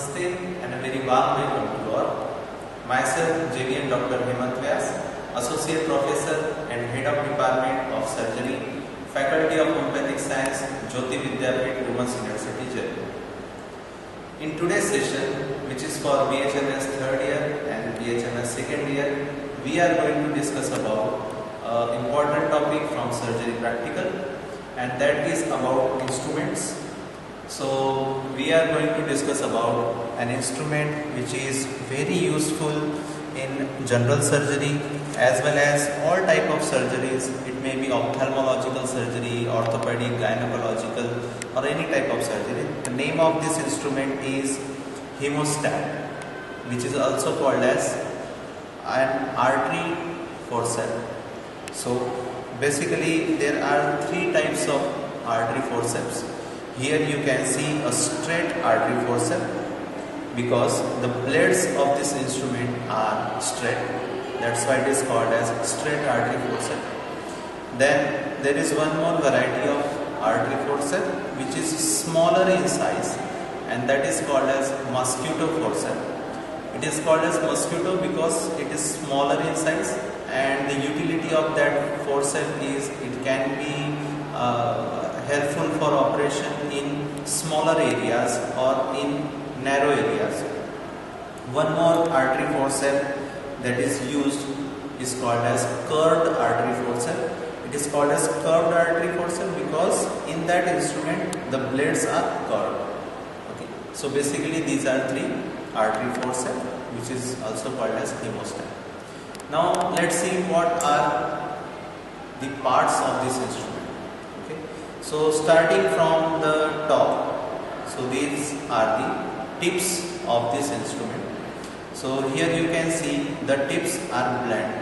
Namaste and a very warm welcome to all. Myself, JVN Dr. Hemant Vyas, Associate Professor and Head of Department of Surgery, Faculty of Homeopathic Science, Jyoti Vidyapeeth, Women's University, Jaipur. In today's session, which is for BHMS 3rd year and BHMS 2nd year, we are going to discuss about important topic from surgery practical, and that is about instruments. So we are going to discuss about an instrument which is very useful in general surgery as well as all type of surgeries. It may be ophthalmological surgery, orthopedic, gynecological, or any type of surgery. The name of this instrument is hemostat, which is also called as an artery forceps. So basically there are three types of artery forceps. Here you can see a straight artery forceps because the blades of this instrument are straight. That's why it is called as straight artery forceps. Then there is one more variety of artery forceps which is smaller in size, and that is called as mosquito forceps. It is called as mosquito because it is smaller in size, and the utility of that forceps is it can be helpful for operation in smaller areas or in narrow areas. One more artery forceps that is used is called as curved artery forceps. It is called as curved artery forceps because in that instrument the blades are curved. Okay. So basically these are three artery forceps, which is also called as hemostat. Now let's see what are the parts of this instrument. Okay. So starting from the top, so these are the tips of this instrument. So here you can see the tips are blunt.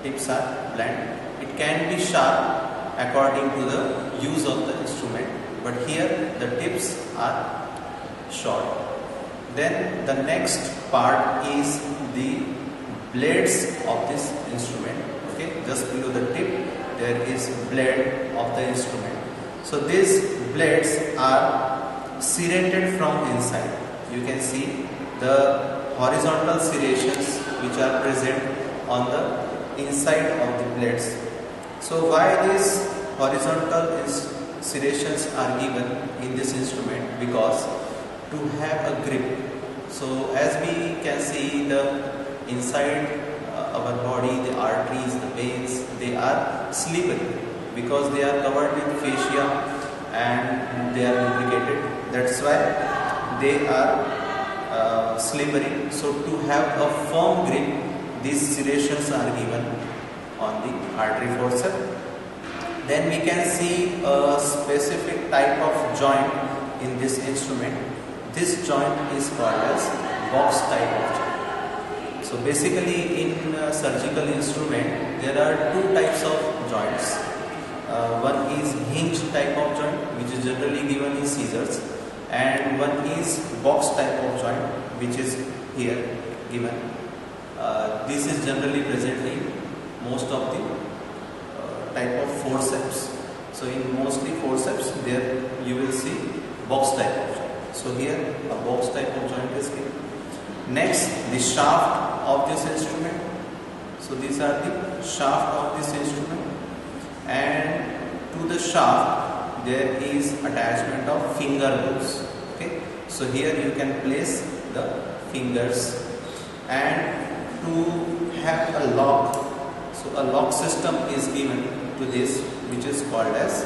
Tips are blunt. It can be sharp according to the use of the instrument, but here the tips are short. Then the next part is the blades of this instrument. Okay, just below the tip there is blade of the instrument. So these blades are serrated from inside. You can see the horizontal serrations which are present on the inside of the blades. So why these horizontal serrations are given in this instrument? Because to have a grip. So as we can see, the inside our body, the arteries, the veins, they are slippery because they are covered with fascia and they are lubricated. That's why they are slippery. So to have a firm grip, these serrations are given on the artery forceps. Then we can see a specific type of joint in this instrument. This joint is called as box type of joint. So basically in surgical instrument there are two types of joints. One is hinge type of joint, which is generally given in scissors, and one is box type of joint, which is here given. This is generally present in most of the type of forceps. So in mostly forceps there you will see box type of joint. So here a box type of joint is given. Next, the shaft of this instrument. So these are the shaft of this instrument, and to the shaft there is attachment of finger bolts. Okay, so here you can place the fingers, and to have a lock, so a lock system is given to this, which is called as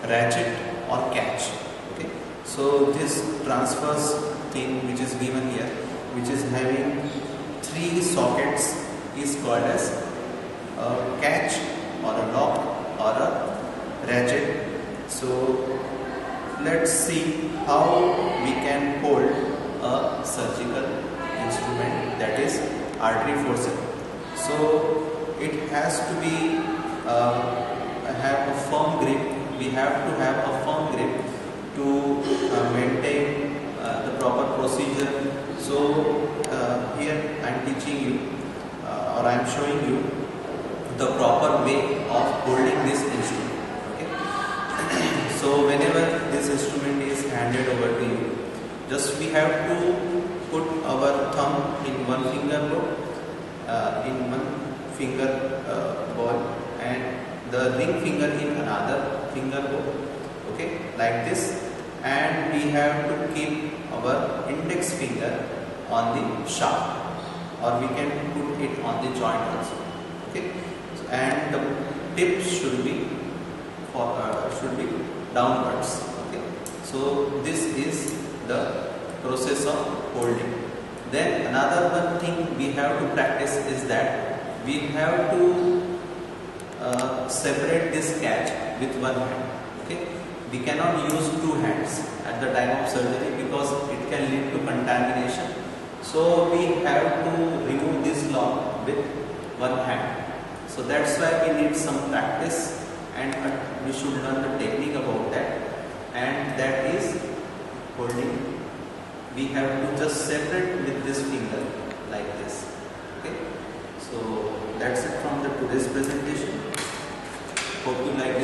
ratchet or catch. Okay, so this transverse thing which is given here, which is having three sockets, is called as a catch or a lock or a ratchet. So let's see how we can hold a surgical instrument, that is artery forceps. So it has to be have a firm grip. We have to have a firm grip to maintain the proper procedure. So here I am teaching you or I am showing you the proper way of holding this instrument. Okay. So whenever this instrument is handed over to you, Just we have to put our thumb in one finger bowl, in one finger ball, and the ring finger in another finger bowl. Okay, like this, and we have to keep our index finger on the shaft, or we can put it on the joint also. Okay, so, and the tip should be downwards. Okay, so this is the process of holding. Then another one thing we have to practice is that we have to separate this catch with one hand. Okay, we cannot use two hands at the time of surgery because it can lead to contamination. So we have to remove this lock with one hand. So that's why we need some practice, and we should learn the technique about that, and that is holding. We have to just separate with this finger like this. Okay, so that's it from the today's presentation. Hope you like